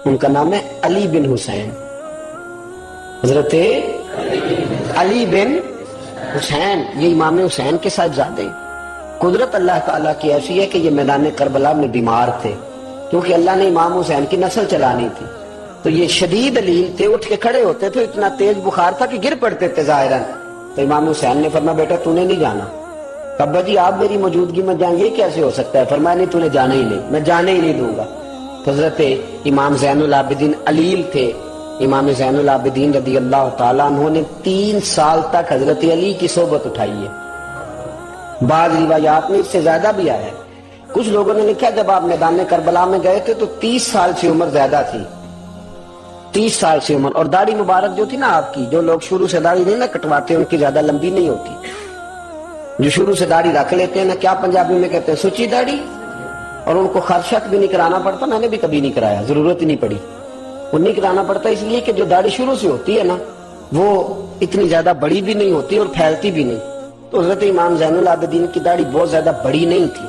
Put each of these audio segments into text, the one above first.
ان کا نام ہے علی بن حسین، حضرت علی بن حسین، یہ امام حسین کے ساتھ زیادہ ہیں۔ قدرت اللہ تعالیٰ کی ایسی ہے کہ یہ میدان کربلا میں بیمار تھے، کیونکہ اللہ نے امام حسین کی نسل چلانی تھی، تو یہ شدید علیل تھے، اٹھ کے کھڑے ہوتے تھے، اتنا تیز بخار تھا کہ گر پڑتے تھے ظاہراً۔ تو امام حسین نے فرمایا بیٹا تو نے نہیں جانا۔ ابا جی آپ میری موجودگی میں جائیں، یہ کیسے ہو سکتا ہے؟ فرمایا نہیں تو نے جانا ہی نہیں، میں جانے ہی نہیں دوں گا۔ حضرت امام زین العابدین علیل تھے، امام زین العابدین رضی اللہ تعالیٰ عنہ نے 3 سال تک حضرت علی کی صحبت اٹھائی ہے۔ بعض روایات میں اس سے زیادہ بھی آیا ہے۔ کچھ لوگوں نے لکھا جب آپ میدان کربلا میں گئے تھے تو 30 سال سے عمر زیادہ تھی، 30 سال سے عمر، اور داڑھی مبارک جو تھی نا آپ کی، جو لوگ شروع سے داڑھی نہیں نہ کٹواتے ان کی زیادہ لمبی نہیں ہوتی، جو شروع سے داڑھی رکھ لیتے ہیں نا، کیا پنجابی میں کہتے ہیں سچی داڑھی، اور ان کو خرشت بھی نہیں کرانا پڑتا، میں نے بھی کبھی نہیں کرایا، ضرورت ہی نہیں پڑی، وہ نہیں کرانا پڑتا اس لیے کہ جو داڑھی شروع سے ہوتی ہے نا وہ اتنی زیادہ بڑی بھی نہیں ہوتی اور پھیلتی بھی نہیں۔ تو حضرت امام زین العابدین کی داڑھی بہت زیادہ بڑی نہیں تھی،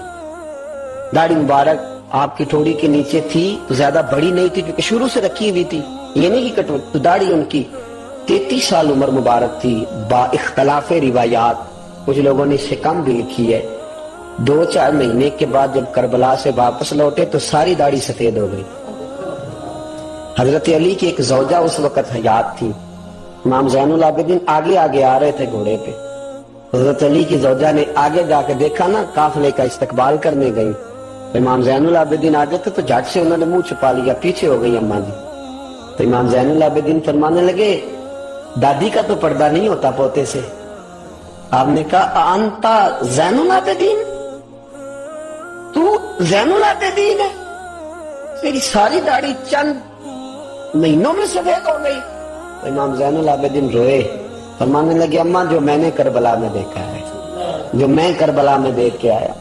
داڑھی مبارک آپ کی ٹھوڑی کے نیچے تھی، زیادہ بڑی نہیں تھی کیونکہ شروع سے رکھی ہوئی تھی، یہ نہیں کہ کٹو، تو داڑھی ان کی 33 سال عمر مبارک تھی، با اختلاف روایات، کچھ لوگوں نے اس سے کم بھی لکھی ہے۔ 2-4 مہینے کے بعد جب کربلا سے واپس لوٹے تو ساری داڑھی سفید ہو گئی۔ حضرت علی کی ایک زوجہ اس وقت حیات تھی، امام زین العابدین آگے آگے آ رہے تھے گھوڑے پہ، حضرت علی کی زوجہ نے آگے جا کے دیکھا نا، قافلے کا استقبال کرنے گئی، امام زین العابدین آگے تھے تو جھٹ سے انہوں نے منہ چھپا لیا، پیچھے ہو گئی اماں جی۔ تو امام زین العابدین فرمانے لگے دادی کا تو پردہ نہیں ہوتا پوتے سے۔ آپ نے کہا انتا زین العابدین، تو زین العابدین ہے؟ میری ساری داڑھی چند مہینوں میں سفید ہو گئی۔ تو امام زین العابدین روئے، فرمانے لگے اماں جو میں نے کربلا میں دیکھا ہے، جو میں کربلا میں دیکھ کے آیا،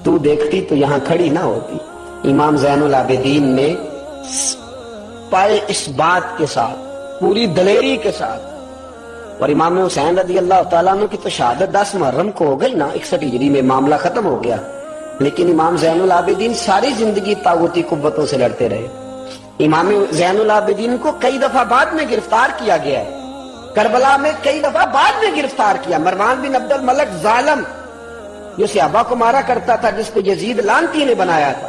تو دیکھتی تو یہاں کھڑی نہ ہوتی۔ امام زین العابدین نے پائے اس بات کے ساتھ، پوری دلیری کے ساتھ، اور امام حسین رضی اللہ تعالیٰ عنہ کی تو شہادت 10 محرم کو ہو گئی نا، 61 ہجری میں معاملہ ختم ہو گیا، لیکن امام زین العابدین ساری زندگی طاغوتی قوتوں سے لڑتے رہے۔ امام زین العابدین کو کئی دفعہ بعد میں گرفتار کیا گیا ہے، کربلا میں کئی دفعہ بعد میں گرفتار کیا۔ مروان بن عبد الملک ظالم جو صحابہ کو مارا کرتا تھا، جس کو یزید لعنتی نے بنایا تھا،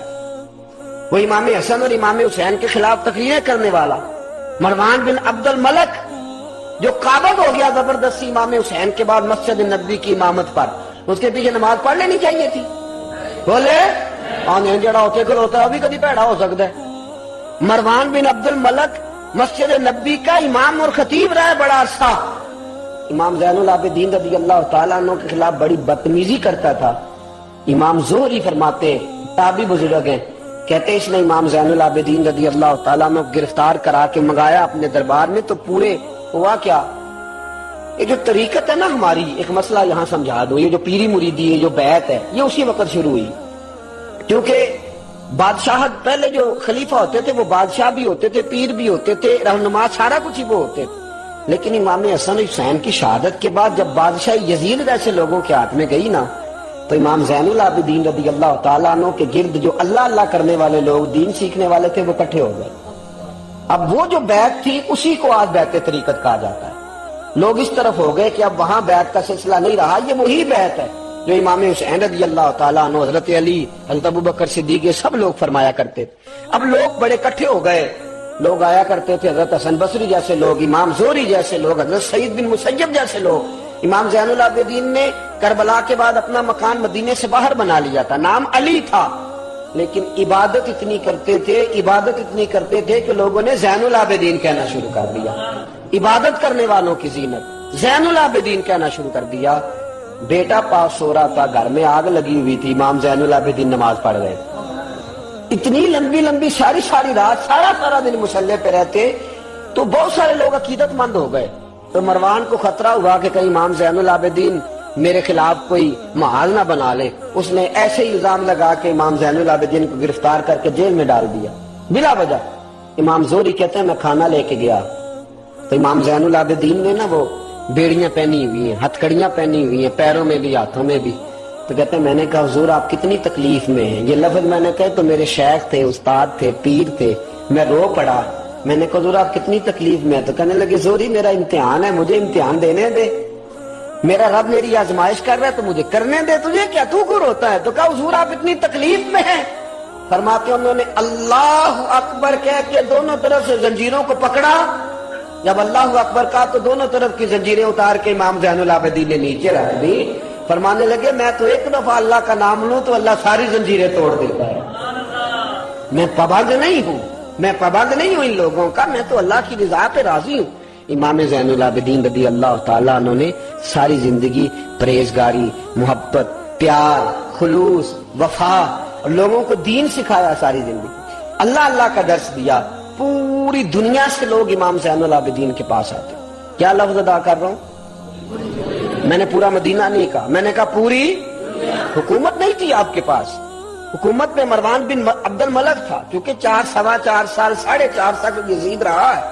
وہ امام حسن اور امام حسین کے خلاف تقریریں کرنے والا مروان بن عبد الملک جو قابض ہو گیا زبردستی امام حسین کے بعد مسجد نبوی کی امامت پر، اس کے پیچھے نماز پڑھ لینی چاہیے تھی۔ بولے آنے جڑا ہوتے کر ہوتا ہے ابھی کبھی پیڑا ہو سکتا ہے۔ مروان بن عبد الملک مسجد نبوی کا امام اور خطیب رہا ہے بڑا عرصہ، امام زین العابدین رضی اللہ تعالیٰ عنہ کے خلاف بڑی بدتمیزی کرتا تھا۔ امام زہری فرماتے، تابعی بزرگ ہیں، کہتے اس نے امام زین العابدین رضی اللہ تعالیٰ عنہ گرفتار کرا کے منگایا اپنے دربار میں، تو پورے ہوا کیا، یہ جو طریقت ہے نا ہماری، ایک مسئلہ یہاں سمجھا دو، یہ جو پیری مریدی ہے، جو بیعت ہے، یہ اسی وقت شروع ہوئی، کیونکہ بادشاہت پہلے جو خلیفہ ہوتے تھے وہ بادشاہ بھی ہوتے تھے، پیر بھی ہوتے تھے، رہنما، سارا کچھ ہی وہ ہوتے تھے، لیکن امام حسن حسین کی شہادت کے بعد جب بادشاہ یزید جیسے لوگوں کے ہاتھ میں گئی نا، تو امام زین العابدین رضی اللہ تعالیٰ عنہ کے گرد جو اللہ اللہ کرنے والے لوگ، دین سیکھنے والے تھے، وہ اکٹھے ہو گئے۔ اب وہ جو بیعت تھی اسی کو آج بیعت طریقت کہا جاتا ہے۔ لوگ اس طرف ہو گئے کہ اب وہاں بیعت کا سلسلہ نہیں رہا، یہ وہی بیعت ہے جو امام حسین رضی اللہ تعالیٰ عنہ، حضرت علی، حضرت ابوبکر صدیق، یہ سب لوگ فرمایا کرتے تھے۔ اب لوگ بڑے اکٹھے ہو گئے، لوگ آیا کرتے تھے، حضرت حسن بصری جیسے لوگ، امام زہری جیسے لوگ، حضرت سعید بن مسیب جیسے لوگ۔ امام زین العابدین نے کربلا کے بعد اپنا مکان مدینے سے باہر بنا لیا تھا، نام علی تھا، لیکن عبادت اتنی کرتے تھے کہ لوگوں نے زین العابدین کہنا شروع کر دیا۔ عبادت کرنے والوں کی زینت زین العابدین کہنا شروع کر دیا۔ بیٹا پاس سو رہا تھا، گھر میں آگ لگی ہوئی تھی، امام زین العابدین نماز پڑھ رہے تھے، اتنی لمبی ساری رات سارا دن مسلح پہ رہتے، تو بہت سارے لوگ عقیدت مند ہو گئے۔ تو مروان کو خطرہ ہوا کہ کہیں امام زین العابدین میرے خلاف کوئی محاذ نہ بنا لے، اس نے ایسے الزام لگا کے امام زین العابدین کو گرفتار کر کے جیل میں ڈال دیا بلا وجہ۔ امام زہری کہتے ہیں میں کھانا لے کے گیا تو امام زین العابدین نے نا وہ بیڑیاں پہنی ہوئی ہیں، ہتھ کڑیاں پہنی ہوئی ہیں، پیروں میں بھی ہاتھوں میں بھی، تو کہتے ہیں میں نے کہا حضور آپ کتنی تکلیف میں ہیں؟ یہ لفظ میں نے کہے تو میرے شیخ تھے، استاد تھے، پیر تھے، میں رو پڑا. میں نے کہا حضور آپ کتنی تکلیف میں؟ تو کہنے لگے زوری میرا امتحان ہے, مجھے امتحان دینے دے. میرا رب میری آزمائش کر رہا ہے تو مجھے کرنے دے, تجھے کیا, تو کیوں روتا ہے؟ تو کہا حضور آپ اتنی تکلیف میں ہیں. فرماتے ہیں انہوں نے اللہ اکبر کہہ کے دونوں طرف سے زنجیروں کو پکڑا. جب اللہ اکبر کہا تو دونوں طرف کی زنجیریں اتار کے امام زین العابدین نے نیچے رکھ دی. فرمانے لگے میں تو ایک دفعہ اللہ کا نام لوں تو اللہ ساری زنجیریں توڑ دیتا ہے. میں پابند نہیں ہوں, میں پابند نہیں ہوں ان لوگوں کا, میں تو اللہ کی رضا پہ راضی ہوں. امام زین العابدین رضی اللہ تعالیٰ عنہ نے ساری زندگی پرہیزگاری, محبت, پیار, خلوص, وفا اور لوگوں کو دین سکھایا. ساری زندگی اللہ اللہ کا درس دیا. پوری دنیا سے لوگ امام زین العابدین کے پاس آتے. کیا لفظ ادا کر رہا ہوں, میں نے پورا مدینہ نہیں کہا, میں نے کہا پوری حکومت نہیں تھی آپ کے پاس. حکومت میں مروان بن عبد الملک تھا, کیونکہ 4.25 سال 4.5 تک یزید رہا ہے.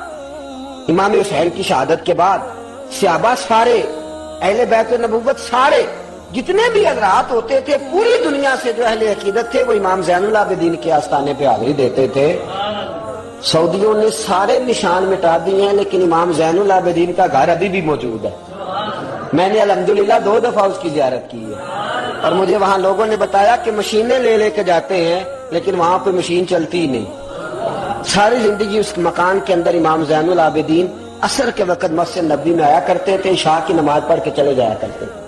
امام حسین کی شہادت کے بعد صحابہ سارے, اہل بیت نبوت سارے, جتنے بھی حضرات ہوتے تھے پوری دنیا سے جو اہل عقیدت تھے وہ امام زین العابدین کے آستانے پہ حاضری دیتے تھے. سعودیوں نے سارے نشان مٹا دیے ہیں لیکن امام زین العابدین کا گھر ابھی بھی موجود ہے. میں نے الحمدللہ 2 دفعہ اس کی زیارت کی ہے اور مجھے وہاں لوگوں نے بتایا کہ مشینیں لے کے جاتے ہیں لیکن وہاں پہ مشین چلتی ہی نہیں. ساری زندگی اس مکان کے اندر امام زین العابدین عصر کے وقت مسجد نبوی میں آیا کرتے تھے, عشاء کی نماز پڑھ کے چلے جایا کرتے تھے.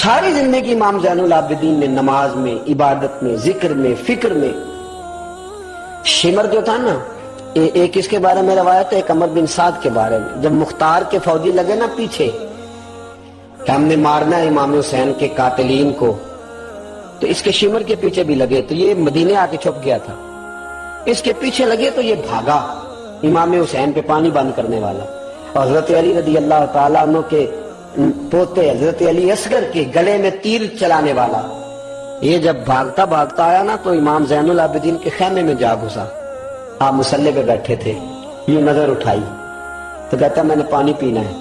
ساری زندگی امام زین العابدین نے نماز میں, عبادت میں, ذکر میں, فکر میں. شمر جو تھا نا, ایک اس کے بارے میں روایت ہے, ایک عمر بن سعد کے بارے میں. جب مختار کے فوجی لگے نا پیچھے کہ ہم نے مارنا ہے امام حسین کے قاتلین کو, تو اس کے شمر کے پیچھے بھی لگے, تو یہ مدینے آ کے چھپ گیا تھا. اس کے پیچھے لگے تو یہ بھاگا, امام حسین پہ پانی بند کرنے والا. اور حضرت علی رضی اللہ تعالیٰ عنہ کے پوتے حضرت علی اصغر کے گلے میں تیر چلانے والا. یہ جب بھاگتا بھاگتا آیا نا تو امام زین العابدین کے خیمے میں جا گھسا. آپ مصلے پہ بیٹھے تھے, یہ نظر اٹھائی تو کہتا میں نے پانی پینا ہے.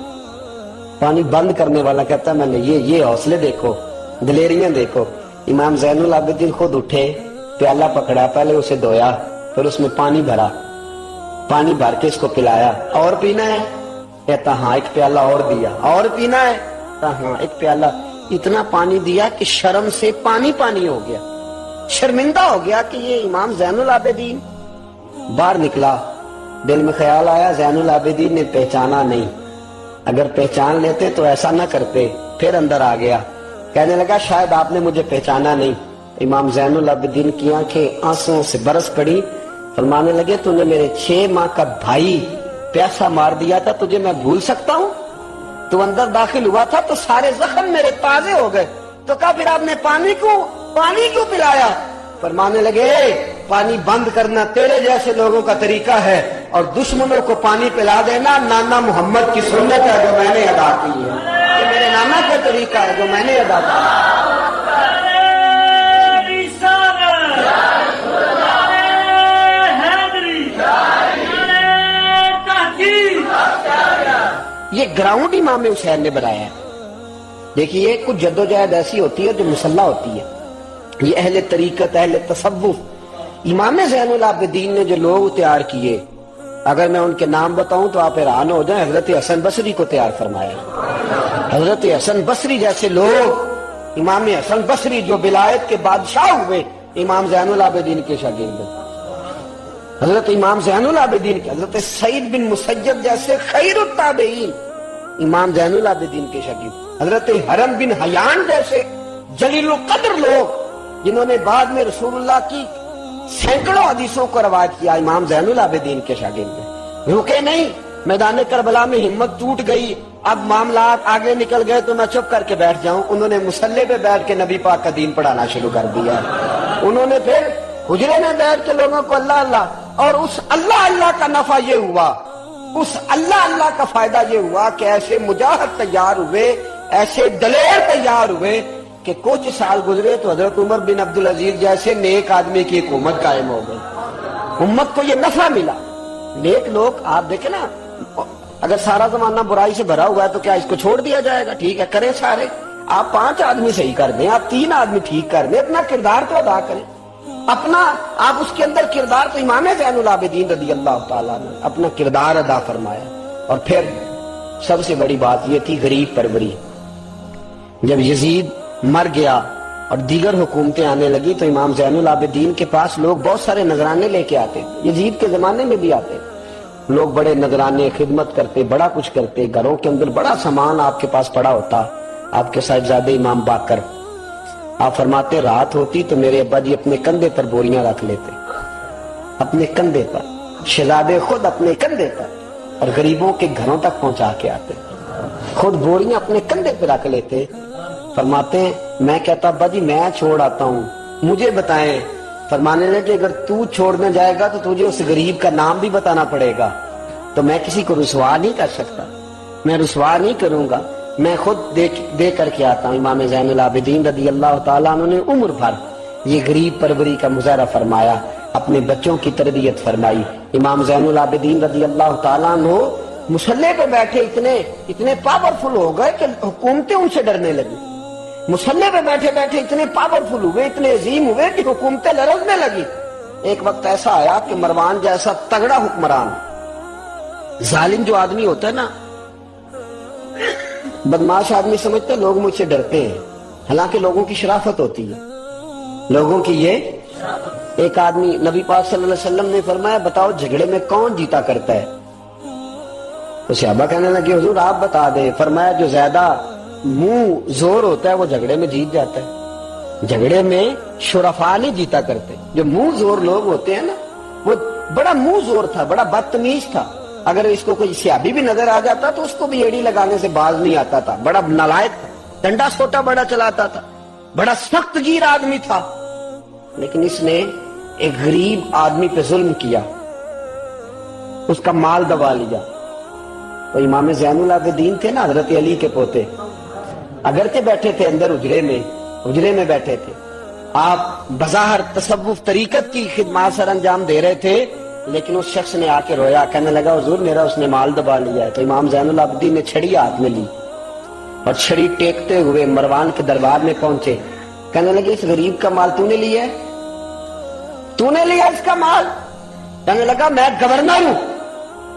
پانی بند کرنے والا کہتا میں نے یہ حوصلے دیکھو, دلیریاں دیکھو. امام زین العابدین خود اٹھے, پیالہ پکڑا, پہلے اسے دھویا, پھر اس میں پانی بھرا, پانی بھر کے اس کو پلایا. اور پینا ہے؟ کہتا ہاں. ایک پیالہ اور دیا. اور پینا ہے؟ ہاں. ایک پیالہ. اتنا پانی دیا کہ شرم سے پانی پانی ہو گیا, شرمندہ ہو گیا کہ یہ امام زین العابدین. باہر نکلا, دل میں خیال آیا زین العابدین نے پہچانا نہیں, اگر پہچان لیتے تو ایسا نہ کرتے. پھر اندر آ گیا, کہنے لگا شاید آپ نے مجھے پہچانا نہیں. امام زین العابدین کی آنکھیں آنسوں سے برس پڑی. فرمانے لگے تو نے میرے 6 ماہ کا بھائی پیاسا مار دیا تھا, تجھے میں بھول سکتا ہوں؟ تو اندر داخل ہوا تھا تو سارے زخم میرے تازے ہو گئے. تو کہا پھر آپ نے پانی کیوں پلایا؟ فرمانے لگے پانی بند کرنا تیرے جیسے لوگوں کا طریقہ ہے, اور دشمنوں کو پانی پلا دینا نانا محمد کی سنت ہے جو میں نے ادا کی ہے. یہ میرے نانا کا طریقہ ہے جو میں نے ادا کیا. یہ گراؤنڈ امام حسین نے بنایا ہے. دیکھیے کچھ جدوجہد ایسی ہوتی ہے جو مسلح ہوتی ہے. یہ اہل طریقت, اہل تصوف, امام زین العابدین نے جو لوگ تیار کیے, اگر میں ان کے نام بتاؤں تو آپ حیران ہو جائیں. حضرت حسن بصری کو تیار فرمایا. حضرت حسن بصری جیسے لوگ, امام حسن بصری جو ولایت کے بادشاہ ہوئے, امام زین العابدین کے شاگرد. حضرت امام زین العابدین کے, حضرت سعید بن مسیب جیسے خیر التابعین امام زین العابدین کے شاگرد. حضرت حرم بن حیان جیسے جلیل القدر لوگ جنہوں نے بعد میں رسول اللہ کی سینکڑوں حدیثوں کو روایت کیا, امام زین العابدین کے شاگرد. رکے نہیں, میدان کربلا میں ہمت ٹوٹ گئی, اب معاملات آگے نکل گئے تو میں چپ کر کے بیٹھ جاؤں. انہوں نے مصلے پہ بیٹھ کے نبی پاک کا دین پڑھانا شروع کر دیا. انہوں نے پھر حجرے میں بیٹھ کے لوگوں کو اللہ اللہ, اور اس اللہ اللہ کا نفع یہ ہوا, اس اللہ اللہ کا فائدہ یہ ہوا کہ ایسے مجاہد تیار ہوئے, ایسے دلیر تیار ہوئے کہ کچھ سال گزرے تو حضرت عمر بن عبدالعزیز جیسے نیک آدمی کی حکومت قائم ہو گئی. امت کو یہ نفع ملا. نیک لوگ آپ دیکھیں نا, اگر سارا زمانہ برائی سے بھرا ہوا ہے تو کیا اس کو چھوڑ دیا جائے گا؟ ٹھیک ہے کریں سارے, آپ 5 آدمی صحیح کر دیں, آپ 3 آدمی ٹھیک کر دیں, اپنا کردار تو ادا کریں. اپنا آپ اس کے اندر کردار، تو امام زین العابدین رضی اللہ تعالیٰ نے اپنا کردار ادا فرمایا. اور پھر سب سے بڑی بات یہ تھی غریب پروری. جب یزید مر گیا اور دیگر حکومتیں آنے لگی تو امام زین العابدین کے پاس لوگ بہت سارے نذرانے لے کے آتے. یزید کے زمانے میں بھی آتے لوگ، بڑے نذرانے خدمت کرتے، بڑا کچھ کرتے، گھروں کے اندر بڑا سامان آپ کے پاس پڑا ہوتا. آپ کے صاحبزادے امام باقر، آپ فرماتے رات ہوتی تو میرے ابا جی اپنے کندھے پر بوریاں رکھ لیتے، اپنے کندھے پر، شہزادے خود اپنے کندھے پر، اور غریبوں کے گھروں تک پہنچا کے آتے، خود بوریاں اپنے کندھے پہ رکھ لیتے. فرماتے ہیں میں کہتا ابا جی میں چھوڑ آتا ہوں، مجھے بتائیں. فرمانے لگے کہ اگر تو چھوڑنے جائے گا تو تجھے اس غریب کا نام بھی بتانا پڑے گا، تو میں کسی کو رسوا نہیں کر سکتا، میں رسوا نہیں کروں گا، میں خود دے کر کے آتا ہوں. امام زین العابدین رضی اللہ تعالیٰ عنہ نے عمر بھر یہ غریب پروری کا مظاہرہ فرمایا، اپنے بچوں کی تربیت فرمائی. امام زین العابدین رضی اللہ تعالیٰ عنہ مصلے پہ بیٹھے اتنے پاورفل ہو گئے کہ حکومتیں ان سے ڈرنے لگی. مصلے پہ بیٹھے بیٹھے اتنے پاورفل ہوئے، اتنے عظیم ہوئے کہ حکومتیں لرزنے لگی. ایک وقت ایسا آیا کہ مروان جیسا تگڑا حکمران، ظالم جو آدمی ہوتا ہے نا، بدماش آدمی سمجھتے لوگ مجھ سے ڈرتے ہیں، حالانکہ لوگوں کی شرافت ہوتی ہے، لوگوں کی یہ. ایک آدمی، نبی پاک صلی اللہ علیہ وسلم نے فرمایا بتاؤ جھگڑے میں کون جیتا کرتا ہے؟ تو صحابہ کہنے لگے حضور آپ بتا دیں. فرمایا جو زیادہ منہ زور ہوتا ہے وہ جھگڑے میں جیت جاتا ہے. جھگڑے میں شرفا نہیں جیتا کرتے، جو منہ زور لوگ ہوتے ہیں نا، وہ بڑا منہ زور تھا، بڑا بدتمیز تھا. اگر اس کو کوئی سیابی بھی نظر آ جاتا تو اس کو بھی ایڑی لگانے سے باز نہیں آتا تھا. بڑا نالائق تھا، ڈنڈا سوٹا بڑا چلاتا تھا، بڑا سخت گیر آدمی تھا. لیکن اس نے ایک غریب آدمی پہ ظلم کیا، اس کا مال دبا لیا. تو امام زین العابدین تھے نا، حضرت علی کے پوتے، اگرچہ بیٹھے تھے اندر حجرے میں بیٹھے تھے، آپ بظاہر تصوف طریقت کی خدمات سر انجام دے رہے تھے، لیکن اس شخص نے آ کے رویا، کہنے لگا حضور میرا اس نے مال دبا لیا ہے. تو امام زین العابدین نے چھڑی ہاتھ میں لی اور چھڑی ٹیکتے ہوئے مروان کے دربار میں پہنچے. کہنے لگے اس غریب کا مال تو نے لیا ہے؟ تو نے لیا اس کا مال؟ کہنے لگا میں گورنر ہوں.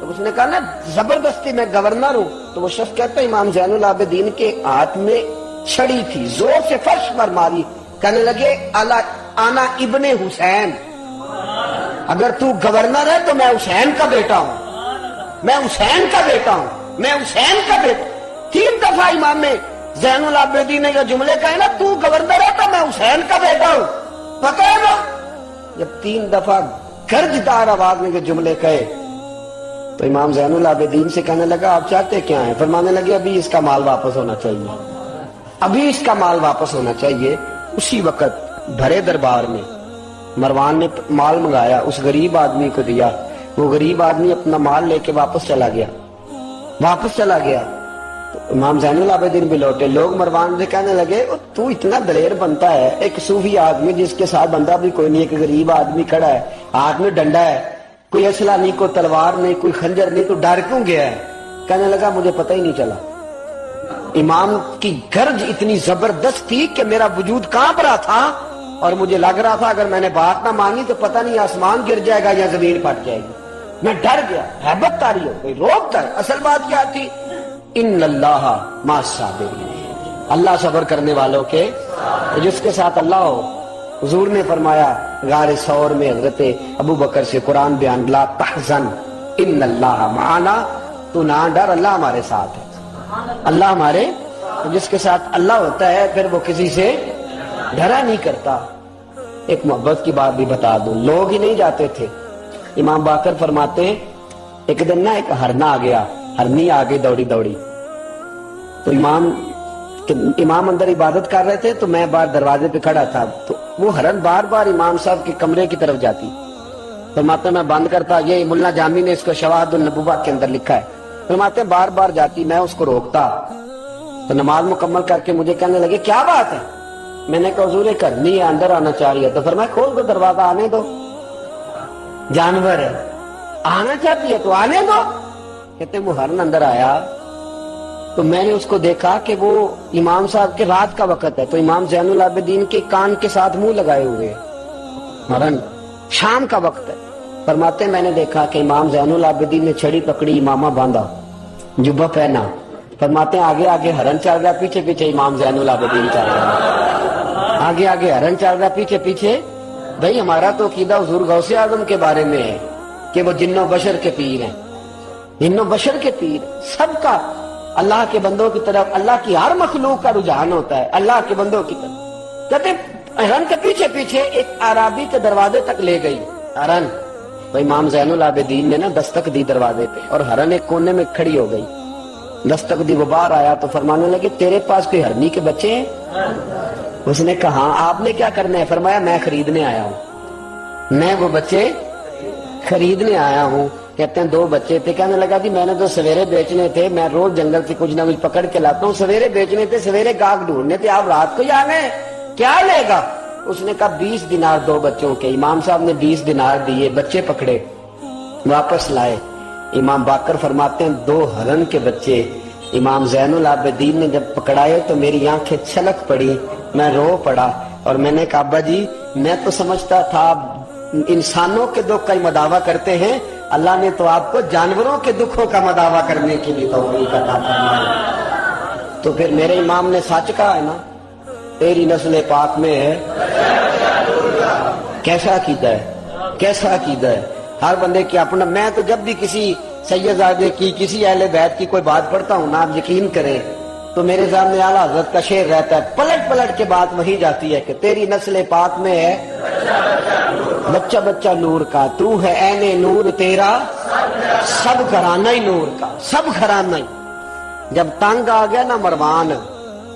تو اس نے کہا نا زبردستی میں گورنر ہوں. تو وہ شخص کہتا ہے امام زین العابدین کے ہاتھ میں چھڑی تھی، زور سے فرش پر ماری. کہنے لگے آنا ابن حسین، اگر تو گورنر ہے تو میں حسین کا بیٹا ہوں، میں حسین کا بیٹا ہوں، میں حسین کا بیٹا. 3 دفعہ امام زین العابدین نے یہ جملے کہے نا، تو گورنر ہے تو میں حسین کا بیٹا ہوں. پتہ ہے نا جب 3 دفعہ گرجدار آواز میں یہ جملے کہے تو امام زین العابدین سے کہنے لگا آپ چاہتے کیا ہیں؟ فرمانے لگے ابھی اس کا مال واپس ہونا چاہیے، ابھی اس کا مال واپس ہونا چاہیے. اسی وقت بھرے دربار میں مروان نے مال منگایا، اس غریب آدمی کو دیا. وہ غریب آدمی اپنا مال لے کے واپس چلا گیا. تو امام زین العابدین بھی لوٹے. لوگ مروان سے کہنے لگے تو اتنا دلیر بنتا ہے، ایک صوفی آدمی جس کے ساتھ بندہ بھی کوئی نہیں، ایک غریب آدمی کھڑا ہے، ہاتھ میں ڈنڈا ہے، کوئی اسلحہ نہیں، کوئی تلوار نہیں، کوئی خنجر نہیں، تو ڈر کیوں گیا ہے؟ کہنے لگا مجھے پتہ ہی نہیں چلا. امام کی گرج اتنی زبردست تھی کہ میرا وجود کانپ رہا تھا اور مجھے لگ رہا تھا اگر میں نے بات نہ مانی تو پتہ نہیں آسمان گر جائے گا یا زمین پھٹ جائے گی. میں ڈر گیا، ہیبت طاری ہو گئی، روک گئے. اصل بات کیا تھی؟ ان اللہ مع الصابرین، اللہ صبر کرنے والوں کے، جس کے ساتھ اللہ ہو. حضور نے فرمایا غار ثور میں حضرت ابو بکر سے قرآن بیان، لا تحزن ان اللہ معنا، تو نہ ڈر، اللہ ہمارے ساتھ ہے. اللہ ہمارے، جس کے ساتھ اللہ ہوتا ہے پھر وہ کسی سے ڈرا نہیں کرتا. ایک محبت کی بات بھی بتا دوں، لوگ ہی نہیں جاتے تھے. امام باقر فرماتے ہیں ایک دن نا ایک ہرنا آ گیا، ہرنی آ گئی دوڑی دوڑی. تو امام اندر عبادت کر رہے تھے تو میں باہر دروازے پہ کھڑا تھا. تو وہ ہرن بار بار امام صاحب کے کمرے کی طرف جاتی. فرماتے میں بند کرتا، یہ ملا جامی نے اس کو شواہد النبوہ کے اندر لکھا ہے. فرماتے بار بار جاتی، میں اس کو روکتا. تو نماز مکمل کر کے مجھے کہنے لگے کیا بات ہے؟ میں نے کہا حضور ایک ہرنی ہے اندر آنا چاہ رہی ہے. تو فرمایا کھول دو دروازہ، آنے دو، جانور ہے، آنا چاہتی ہے تو آنے دو. کہتے وہ ہرن اندر آیا تو میں نے اس کو دیکھا کہ وہ امام صاحب کے رات کا وقت ہے، تو امام زین العابدین کے کان کے ساتھ منہ لگائے ہوئے. ہرن، شام کا وقت ہے. فرماتے میں نے دیکھا کہ امام زین العابدین نے چھڑی پکڑی، امامہ باندھا، جبہ پہنا. فرماتے ہیں آگے آگے ہرن چل رہا، پیچھے پیچھے امام زین العابدین چل رہا. آگے آگے ہرن چل رہا، پیچھے پیچھے. بھئی ہمارا تو عقیدہ حضور غوث اعظم کے بارے میں ہے کہ وہ جن و بشر کے پیر ہیں، جن و بشر کے پیر. سب کا اللہ کے بندوں کی طرف، اللہ کی ہر مخلوق کا رجحان ہوتا ہے اللہ کے بندوں کی طرف. کہتے ہرن کے پیچھے پیچھے ایک عرابی کے دروازے تک لے گئی ہرن. تو امام زین العابدین نے نا دستک دی دروازے پہ، اور ہرن ایک کونے میں کھڑی ہو گئی. دستک دی، وہ باہر آیا تو فرمانے لگے تیرے پاس کوئی ہرنی کے بچے ہیں؟ اس نے کہا ہاں. آپ نے کیا کرنا ہے؟ فرمایا میں خریدنے آیا ہوں، میں وہ بچے خریدنے آیا ہوں. کہتے ہیں 2 بچے تھے. کہنے لگا جی میں نے تو سویرے بیچنے تھے، میں روز جنگل سے کچھ نہ کچھ پکڑ کے لاتا ہوں، سویرے بیچنے تھے، سویرے گاہک ڈھونڈنے تھے، آپ رات کو ہی آ گئے، کیا لے گا؟ اس نے کہا 20 دینار 2 بچوں کے. امام صاحب نے 20 دینار دیے، بچے پکڑے، واپس لائے. امام باقر فرماتے ہیں 2 ہرن کے بچے امام زین العابدین نے جب پکڑائے تو میری آنکھیں چھلک پڑی، میں رو پڑا. اور میں نے کہا ابا جی میں تو سمجھتا تھا انسانوں کے دکھ کا ہی مداوع کرتے ہیں، اللہ نے تو آپ کو جانوروں کے دکھوں کا مداوع کرنے کی بھی توفیق عطا فرمائی. تو پھر میرے امام نے سچ کہا ہے نا، تیری نسل پاک میں ہے. کیسا عقیدہ ہے، کیسا عقیدہ ہے. ہر بندے کی اپنا. میں تو جب بھی کسی سید زادے کی، کسی اہل بیت کی کوئی بات پڑھتا ہوں نا، آپ یقین کریں تو میرے سامنے اعلیٰ حضرت کا شعر رہتا ہے، پلٹ پلٹ کے بات وہی جاتی ہے کہ تیری نسل پاک میں ہے بچہ بچہ نور کا، تو ہے عین نور تیرا سب گھرانہ ہی نور کا، سب گھرانہ ہی. جب تنگ آ گیا نا مروان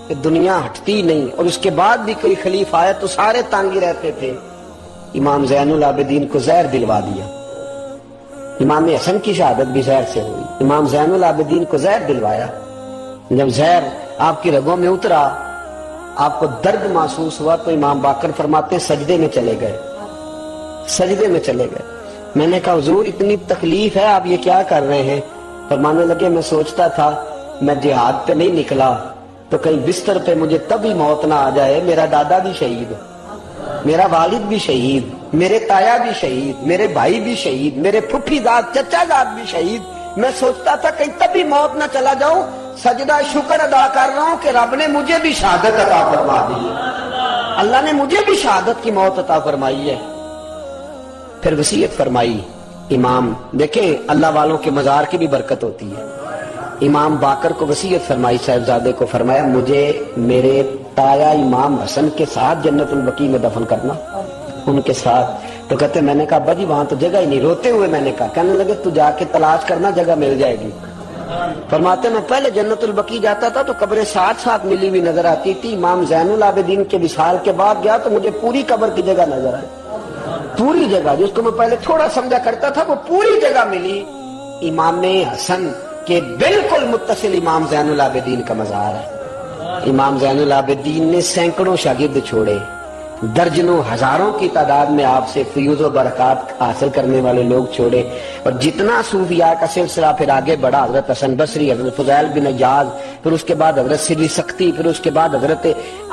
کہ دنیا ہٹتی نہیں، اور اس کے بعد بھی کوئی خلیفہ آیا تو سارے تنگ ہی رہتے تھے، امام زین العابدین کو زہر دلوا دیا. امام حسن کی شہادت بھی زہر سے ہوئی، امام زین العابدین کو زہر دلوایا. جب زہر آپ کی رگوں میں اترا، آپ کو درد محسوس ہوا تو امام باقر فرماتے ہیں سجدے میں چلے گئے، سجدے میں چلے گئے. میں نے کہا حضور اتنی تکلیف ہے، آپ یہ کیا کر رہے ہیں؟ فرمانے لگے میں سوچتا تھا میں جہاد پہ نہیں نکلا تو کہیں بستر پہ مجھے تبھی موت نہ آ جائے. میرا دادا بھی شہید، میرا والد بھی شہید، میرے تایا بھی شہید، میرے بھائی بھی شہید، میرے پھپھی داد چچا داد بھی شہید. میں سوچتا تھا کہیں تبھی موت نہ چلا جاؤں. سجدہ شکر ادا کر رہا ہوں کہ رب نے مجھے بھی شہادت عطا فرما دی ہے، اللہ نے مجھے بھی شہادت کی موت عطا فرمائی ہے. پھر وصیت فرمائی امام. دیکھیں اللہ والوں کے مزار کی بھی برکت ہوتی ہے. امام باقر کو وصیت فرمائی صاحبزادے کو، فرمایا مجھے میرے تایا امام حسن کے ساتھ جنت البقیع میں دفن کرنا، ان کے ساتھ. تو کہتے میں نے کہا ابا جی وہاں تو جگہ ہی نہیں. روتے ہوئے میں نے کہا. کہنے لگے تو جا کے تلاش کرنا، جگہ مل جائے گی. فرماتے میں پہلے جنت البقیع جاتا تھا تو قبریں ساتھ ساتھ ملی ہوئی نظر آتی تھی. امام زین العابدین کے وصال کے بعد گیا تو مجھے پوری قبر کی جگہ نظر آئی، پوری جگہ جس کو میں پہلے تھوڑا سمجھا کرتا تھا وہ پوری جگہ ملی. امام حسن کے بالکل متصل امام زین العابدین کا مزار ہے. امام زین العابدین نے سینکڑوں شاگرد چھوڑے، درجنوں ہزاروں کی تعداد میں آپ سے فیوز و برکات حاصل کرنے والے لوگ چھوڑے. اور جتنا صوفیاء کا سلسلہ پھر آگے بڑھا، حضرت حسن بصری، حضرت فضیل بن عیاض، پھر اس کے بعد حضرت سری سختی، پھر اس کے بعد حضرت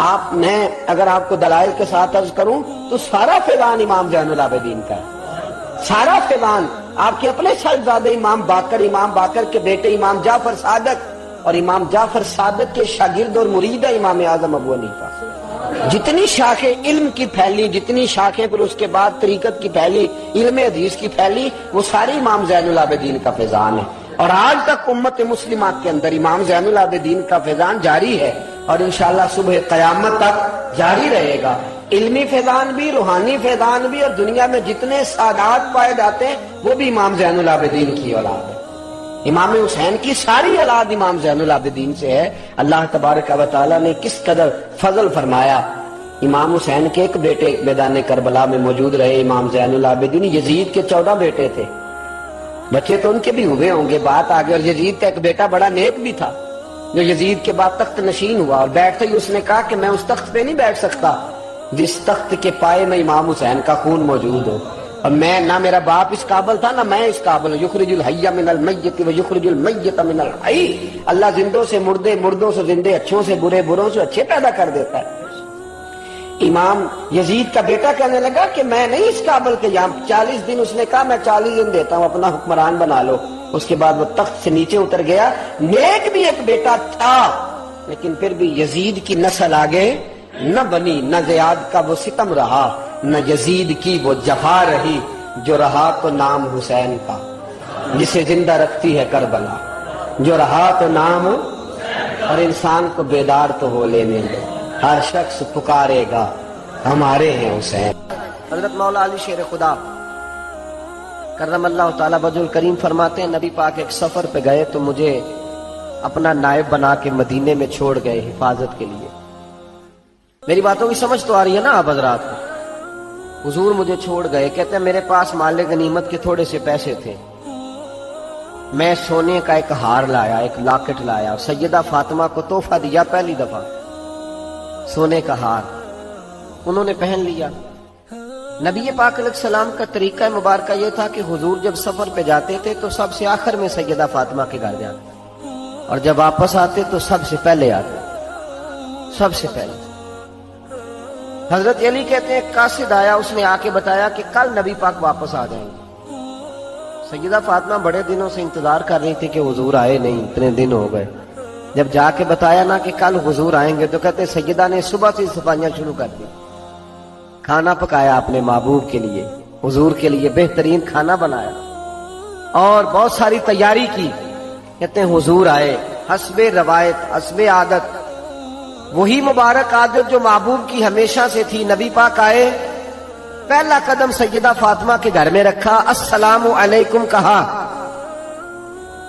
آپ میں اگر آپ کو دلائل کے ساتھ عرض کروں تو سارا فیضان امام زین العابدین کا ہے، سارا فیضان. آپ کے اپنے صاحبزادے امام باقر کے بیٹے امام جعفر صادق اور امام جعفر صادق کے شاگرد اور مرید ہے امام اعظم ابو حنیفہ. جتنی شاخیں علم کی پھیلی، جتنی شاخیں پھر اس کے بعد طریقت کی پھیلی، علم حدیث کی پھیلی، وہ ساری امام زین العابدین کا فیضان ہے. اور آج تک امت مسلمہ کے اندر امام زین العابدین کا فیضان جاری ہے اور انشاءاللہ صبح قیامت تک جاری رہے گا. علمی فیضان بھی، روحانی فیضان بھی، اور دنیا میں جتنے سعادات پائے جاتے ہیں وہ بھی امام زین العابدین کی اولاد ہے. امام حسین کی ساری اولاد امام زین العابدین سے ہے. اللہ تبارک و تعالیٰ نے کس قدر فضل فرمایا. امام حسین کے ایک بیٹے میدان کربلا میں موجود رہے امام زین العابدین. یزید کے 14 بیٹے تھے، بچے تو ان کے بھی ہوئے ہوں گے، بات آگے. اور یزید کا ایک بیٹا بڑا نیک بھی تھا جو یزید کے بعد تخت نشین ہوا، اور بیٹھتے ہی اس نے کہا کہ میں اس تخت پہ نہیں بیٹھ سکتا جس تخت کے پائے میں امام حسین کا خون موجود ہو، اور میں نہ میرا باپ اس قابل تھا نہ میں اس قابل ہوں. یخرج الحی من المیت و یخرج المیت من الحی. اللہ زندوں سے مردے، مردوں سے زندے، اچھوں سے برے، بروں سے اچھے پیدا کر دیتا ہے. امام یزید کا بیٹا کہنے لگا کہ میں نہیں اس قابل کے یہاں 40 دن، اس نے کہا میں 40 دن دیتا ہوں، اپنا حکمران بنا لو۔ اس کے بعد وہ تخت سے نیچے اتر گیا۔ نیک بھی ایک بیٹا تھا لیکن پھر بھی یزید کی نسل آگے نہ بنی، نہ زیاد کا وہ ستم رہا، نہ یزید کی وہ جفا رہی، جو رہا تو نام حسین کا، جسے زندہ رکھتی ہے کربلا، جو رہا تو نام، اور انسان کو بیدار تو ہو لینے دو، ہر شخص پکارے گا ہمارے ہیں حسین۔ حضرت مولا علی شیر خدا کرم اللہ تعالی وجہ الکریم فرماتے ہیں نبی پاک ایک سفر پہ گئے تو مجھے اپنا نائب بنا کے مدینے میں چھوڑ گئے حفاظت کے لیے۔ میری باتوں کی سمجھ تو آ رہی ہے نا آپ حضرات کو؟ حضور مجھے چھوڑ گئے، کہتے ہیں میرے پاس مال غنیمت کے تھوڑے سے پیسے تھے، میں سونے کا ایک ہار لایا، ایک لاکٹ لایا، سیدہ فاطمہ کو تحفہ دیا پہلی دفعہ، سونے کا ہار انہوں نے پہن لیا۔ نبی پاک علیہ السلام کا طریقہ مبارکہ یہ تھا کہ حضور جب سفر پہ جاتے تھے تو سب سے آخر میں سیدہ فاطمہ کے گھر جاتے، اور جب واپس آتے تو سب سے پہلے آتے، سب سے پہلے۔ حضرت علی کہتے ہیں قاصد آیا، اس نے آ کے بتایا کہ کل نبی پاک واپس آ جائیں گے۔ سیدہ فاطمہ بڑے دنوں سے انتظار کر رہی تھی کہ حضور آئے نہیں، اتنے دن ہو گئے۔ جب جا کے بتایا نا کہ کل حضور آئیں گے تو کہتے سیدہ نے صبح سے صفائیاں شروع کر دی، کھانا پکایا اپنے محبوب کے لیے، حضور کے لیے بہترین کھانا بنایا اور بہت ساری تیاری کی۔ کہتے ہیں حضور آئے، حسب روایت حسب عادت، وہی مبارک عادت جو محبوب کی ہمیشہ سے تھی، نبی پاک آئے، پہلا قدم سیدہ فاطمہ کے گھر میں رکھا، السلام علیکم کہا،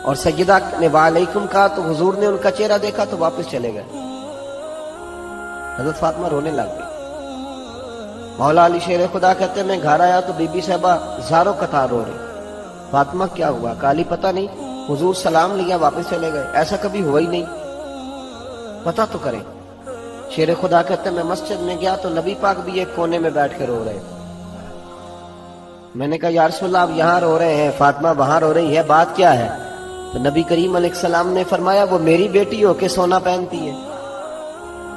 اور سیدہ نے وعلیکم کہا تو حضور نے ان کا چہرہ دیکھا تو واپس چلے گئے۔ حضرت فاطمہ رونے لگ گئی۔ مولا علی شیر خدا کہتے ہیں میں گھر آیا تو بی بی صاحبہ زاروں قطار رو رہی۔ فاطمہ کیا ہوا؟ کالی پتہ نہیں، حضور سلام لیا واپس چلے گئے، ایسا کبھی ہوا ہی نہیں، پتہ تو کریں۔ شیر خدا کہتے ہیں میں مسجد میں گیا تو نبی پاک بھی ایک کونے میں بیٹھ کے رو رہے۔ میں نے کہا یا رسول اللہ آپ یہاں رو رہے ہیں، فاطمہ وہاں رو رہی ہے، بات کیا ہے؟ تو نبی کریم علیہ السلام نے فرمایا وہ میری بیٹی ہو کے سونا پہنتی ہے،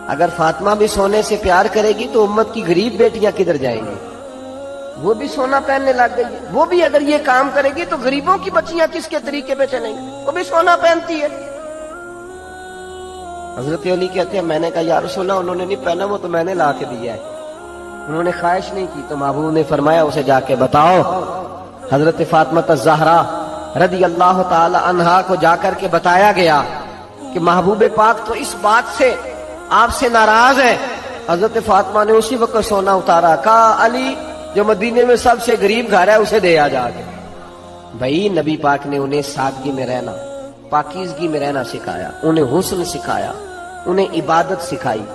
اگر فاطمہ بھی سونے سے پیار کرے گی تو امت کی غریب بیٹیاں کدھر جائیں گی؟ وہ بھی سونا پہننے لگ گئی، وہ بھی اگر یہ کام کرے گی تو غریبوں کی بچیاں کس کے طریقے پہ چلیں گی؟ وہ بھی سونا پہنتی ہے۔ حضرت علی کہتے ہیں میں نے کہا یا رسول اللہ انہوں نے نہیں پہنا، وہ تو میں نے لا کے دیا ہے، انہوں نے خواہش نہیں کی۔ تو محبوب نے فرمایا اسے جا کے بتاؤ۔ حضرت فاطمہ الزہرا رضی اللہ تعالی عنہا کو جا کر کے بتایا گیا کہ محبوب پاک تو اس بات سے آپ سے ناراض ہے۔ حضرت فاطمہ نے اسی وقت سونا اتارا، کہا علی جو مدینے میں سب سے غریب گھر ہے اسے دے آ جا کے۔ بھائی نبی پاک نے انہیں سادگی میں رہنا، پاکیزگی میں رہنا سکھایا، انہیں حسن سکھایا، انہیں عبادت سکھائی۔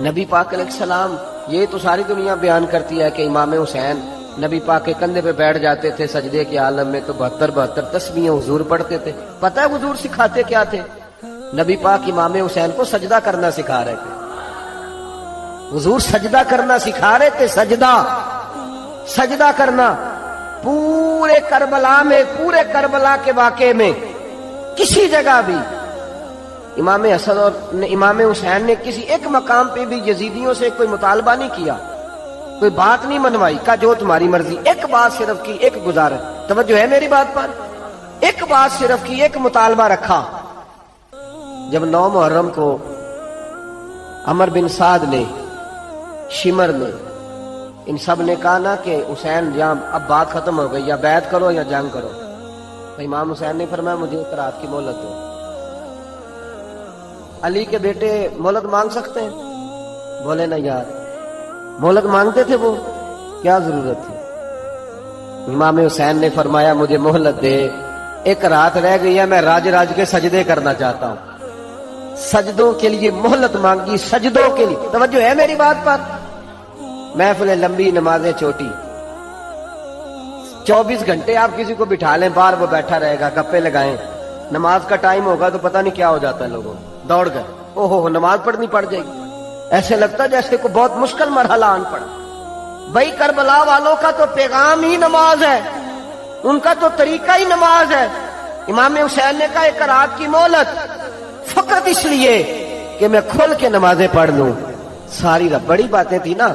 نبی پاک علیہ السلام، یہ تو ساری دنیا بیان کرتی ہے کہ امام حسین نبی پاک کے کندھے پہ بیٹھ جاتے تھے سجدے کے عالم میں تو 72 تسبیحیں حضور پڑھتے تھے۔ پتہ ہے حضور سکھاتے کیا تھے؟ نبی پاک امام حسین کو سجدہ کرنا سکھا رہے تھے، حضور سجدہ کرنا سکھا رہے تھے، سجدہ کرنا۔ پورے کربلا میں، پورے کربلا کے واقعے میں کسی جگہ بھی امام حسن اور امام حسین نے کسی ایک مقام پہ بھی یزیدیوں سے کوئی مطالبہ نہیں کیا، کوئی بات نہیں منوائی، کہا جو تمہاری مرضی۔ ایک بات صرف کی، ایک گزارش، توجہ ہے میری بات پر؟ ایک بات صرف کی، ایک مطالبہ رکھا۔ جب 9 محرم کو عمر بن سعد نے، شمر نے، ان سب نے کہا نا کہ حسین جہاں اب بات ختم ہو گئی، یا بیعت کرو یا جنگ کرو، تو امام حسین نے فرمایا مجھے ایک رات کی مہلت دو۔ علی کے بیٹے مہلت مانگ سکتے ہیں؟ بولے نا یار، مہلت مانگتے تھے وہ، کیا ضرورت تھی؟ امام حسین نے فرمایا مجھے مہلت دے، ایک رات رہ گئی ہے، میں راج کے سجدے کرنا چاہتا ہوں۔ سجدوں کے لیے مہلت مانگی، سجدوں کے لیے، توجہ ہے میری بات پر؟ محفل لمبی، نمازیں چھوٹی، 24 گھنٹے آپ کسی کو بٹھا لیں باہر، وہ بیٹھا رہے گا، گپے لگائیں، نماز کا ٹائم ہوگا تو پتہ نہیں کیا ہو جاتا ہے، لوگوں دوڑ گئے، اوہو نماز پڑھنی پڑ جائے گی، ایسے لگتا ہے جیسے کوئی بہت مشکل مرحلہ آن پڑا۔ بھائی کربلا والوں کا تو پیغام ہی نماز ہے، ان کا تو طریقہ ہی نماز ہے۔ امام حسین نے کہا ایک رات کی مہلت، فقط اس لیے کہ میں کھل کے نمازیں پڑھ لوں، ساری رات بڑی باتیں تھی نا،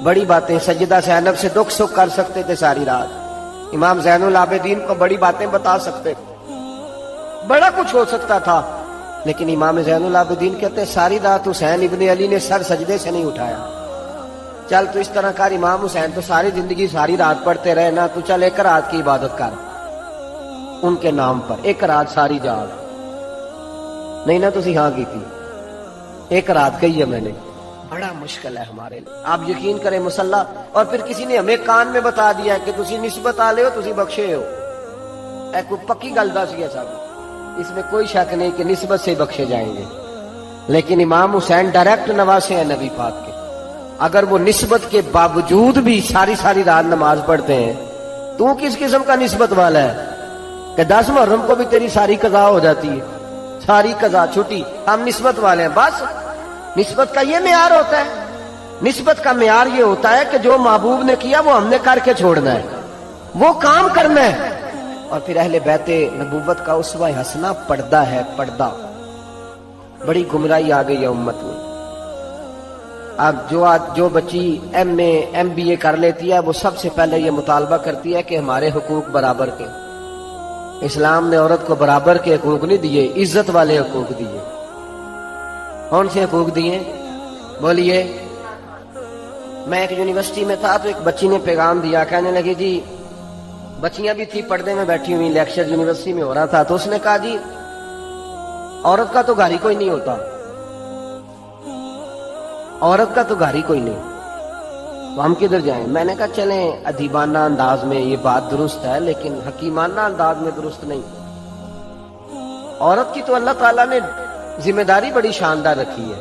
بڑی باتیں. سیدہ زینب سے دکھ سکھ کر سکتے تھے ساری رات. امام زین العابدین کو بڑی باتیں بتا سکتے تھے، بڑا کچھ ہو سکتا تھا. لیکن امام زین العابدین کہتے ہیں ساری رات حسین ابن علی نے سر سجدے سے نہیں اٹھایا. چل تو اس طرح کر، امام حسین تو ساری زندگی ساری رات پڑھتے رہے نا، تو چل ایک رات کی عبادت کر ان کے نام پر، ایک رات ساری جاگ. نہیں نا تسی ہاں کی تھی، ایک رات کہی ہے میں نے. بڑا مشکل ہے ہمارے لیے. آپ یقین کریں مسلح، اور پھر کسی نے ہمیں کان میں بتا دیا کہ تسی نسبت آ لے ہو، تسی بخشے ہو. اے کوئی پکی گل دس گیا صاحب، اس میں کوئی شک نہیں کہ نسبت سے بخشے جائیں گے. لیکن امام حسین ڈائریکٹ نواسے ہیں نبی پاک کے. اگر وہ نسبت کے باوجود بھی ساری ساری رات نماز پڑھتے ہیں، تو کس قسم کا نسبت والا ہے کہ 10 محرم کو بھی تیری ساری قضا ہو جاتی ہے، ساری قضا چھٹی. ہم نسبت والے ہیں. بس نسبت کا یہ معیار ہوتا ہے. نسبت کا معیار یہ ہوتا ہے کہ جو محبوب نے کیا وہ ہم نے کر کے چھوڑنا ہے، وہ کام کرنا ہے. اور پھر اہل بیت نبوت کا اسوہ حسنہ پردہ ہے. پردہ بڑی گمراہی آ گئی ہے امت میں. اب جو بچی ایم بی اے کر لیتی ہے، وہ سب سے پہلے یہ مطالبہ کرتی ہے کہ ہمارے حقوق برابر کے. اسلام نے عورت کو برابر کے حقوق نہیں دیے، عزت والے حقوق دیے. کون سے حقوق دیے بولیے؟ میں ایک یونیورسٹی میں تھا تو ایک بچی نے پیغام دیا، کہنے لگی جی، بچیاں بھی تھی پردے میں بیٹھی ہوئی، لیکچر یونیورسٹی میں ہو رہا تھا، تو اس نے کہا جی عورت کا تو گھر ہی کوئی نہیں ہوتا، عورت کا تو گھر ہی کوئی نہیں، تو ہم کدھر جائیں؟ میں نے کہا چلیں ادیبانہ انداز میں یہ بات درست ہے، لیکن حکیمانہ انداز میں درست نہیں. عورت کی تو اللہ تعالیٰ نے ذمہ داری بڑی شاندار رکھی ہے.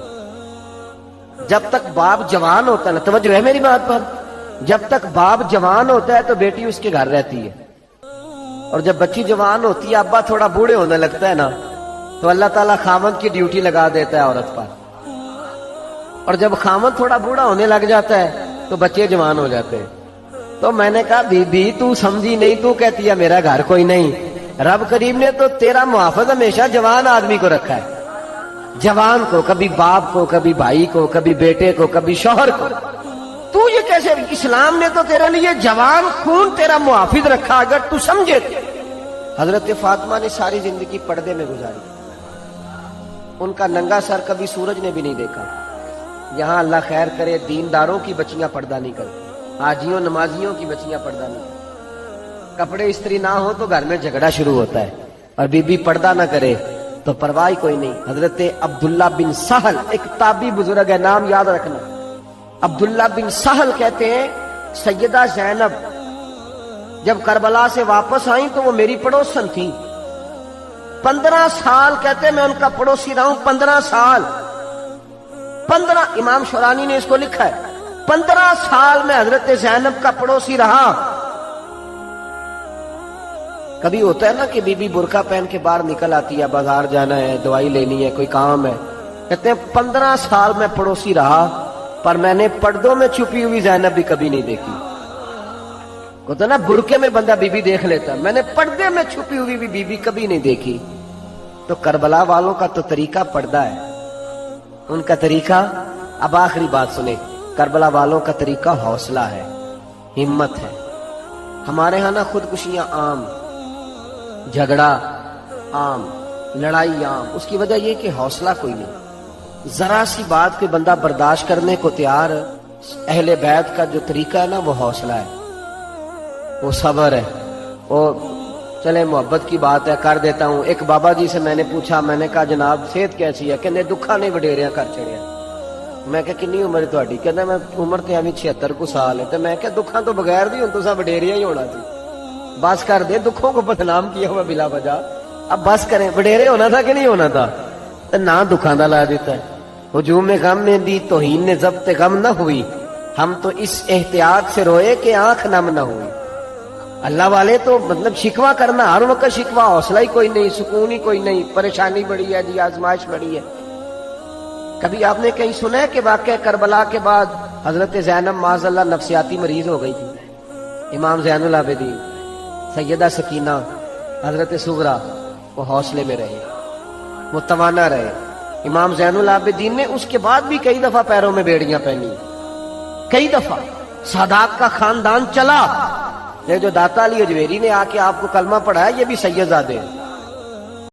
جب تک باپ جوان ہوتا ہے نا، توجہ ہے میری بات پر، جب تک باپ جوان ہوتا ہے تو بیٹی اس کے گھر رہتی ہے. اور جب بچی جوان ہوتی ہے، ابا تھوڑا بوڑھے ہونے لگتا ہے نا، تو اللہ تعالیٰ خاوند کی ڈیوٹی لگا دیتا ہے عورت پر. اور جب خاوند تھوڑا بوڑھا ہونے لگ جاتا ہے تو بچے جوان ہو جاتے ہیں. تو میں نے کہا بی بی تو سمجھی نہیں، تو کہتی ہے میرا گھر کوئی نہیں. رب کریم نے تو تیرا محافظ ہمیشہ جوان آدمی کو رکھا ہے، جوان کو، کبھی باپ کو، کبھی بھائی کو، کبھی بیٹے کو، کبھی شوہر کو. تو یہ کیسے؟ اسلام نے تو تیرے لیے جوان خون تیرا محافظ رکھا، اگر تو سمجھے. حضرت فاطمہ نے ساری زندگی پردے میں گزاری. ان کا ننگا سر کبھی سورج نے بھی نہیں دیکھا. یہاں اللہ خیر کرے دینداروں کی بچیاں پردہ نہیں کرتی، حاجیوں نمازیوں کی بچیاں پردہ نہیں کرتی. کپڑے استری نہ ہو تو گھر میں جھگڑا شروع ہوتا ہے، اور بی بی پردہ نہ کرے تو پرواہ کوئی نہیں. حضرت عبداللہ بن سہل ایک تابعی بزرگ ہے، نام یاد رکھنا. عبداللہ بن سہل کہتے ہیں سیدہ زینب جب کربلا سے واپس آئیں تو وہ میری پڑوسن تھی. 15 سال کہتے ہیں میں ان کا پڑوسی رہا ہوں. 15 سال، 15، امام شورانی نے اس کو لکھا ہے، 15 سال میں حضرت زینب کا پڑوسی رہا. کبھی ہوتا ہے نا کہ بی بی برقع پہن کے باہر نکل آتی ہے، بازار جانا ہے، دوائی لینی ہے، کوئی کام ہے. کہتے ہیں 15 سال میں پڑوسی رہا، پر میں نے پردوں میں چھپی ہوئی زینب بھی کبھی نہیں دیکھی. کہتے ہیں نا برقعے میں بندہ بی بی دیکھ لیتا، میں نے پردے میں چھپی ہوئی بھی بی بی کبھی نہیں دیکھی. تو کربلا والوں کا تو طریقہ پردہ ہے، ان کا طریقہ. اب آخری بات سنیں، کربلا والوں کا طریقہ حوصلہ ہے، ہمت ہے. ہمارے ہاں نا خودکشیاں عام، جھگڑا عام، لڑائی عام. اس کی وجہ یہ کہ حوصلہ کوئی نہیں. ذرا سی بات کوئی بندہ برداشت کرنے کو تیار. اہل بیت کا جو طریقہ ہے نا وہ حوصلہ ہے، وہ صبر ہے. وہ چلے محبت کی بات ہے کر دیتا ہوں. ایک بابا جی سے میں نے پوچھا، میں نے کہا جناب صحت کیسی ہے؟ کہنے دکھا نہیں وڈیریاں کر چڑیا. میں کہا کنی عمر ہے تہاڈی؟ کہنا میں عمر تے ابھی 76 کو سال ہے. تو میں کہا دکھاں تو بغیر دی ہوں تو وڈیریاں ہی ہونا تھی. بس کر دے، دکھوں کو بدنام کیا ہوا بلا وجہ. اب بس کریں، وڈیرے ہونا تھا کہ نہیں ہونا تھا؟ تو نہ دکھاں دا لا دیتا ہے. ہجوم غم میں دی توہین نے ضبط غم نہ ہوئی، ہم تو اس احتیاط سے روئے کہ آنکھ نم نہ ہوئی. اللہ والے تو مطلب شکوہ کرنا ہر وقت شکوہ، حوصلہ ہی کوئی نہیں، سکون ہی کوئی نہیں، پریشانی بڑی ہے جی، آزمائش بڑی ہے. کبھی آپ نے کہیں سنا ہے کہ واقعہ کربلا کے بعد حضرت زینب معاذ اللہ نفسیاتی مریض ہو گئی تھی؟ امام زین العابدین، سیدہ سکینہ، حضرت صغرا، وہ حوصلے میں رہے، وہ توانا رہے. امام زین العابدین نے اس کے بعد بھی کئی دفعہ پیروں میں بیڑیاں پہنی، کئی دفعہ سادات کا خاندان چلا۔ یہ جو داتا علی اجویری نے آ کے آپ کو کلمہ پڑھایا یہ بھی سید زادے ہیں،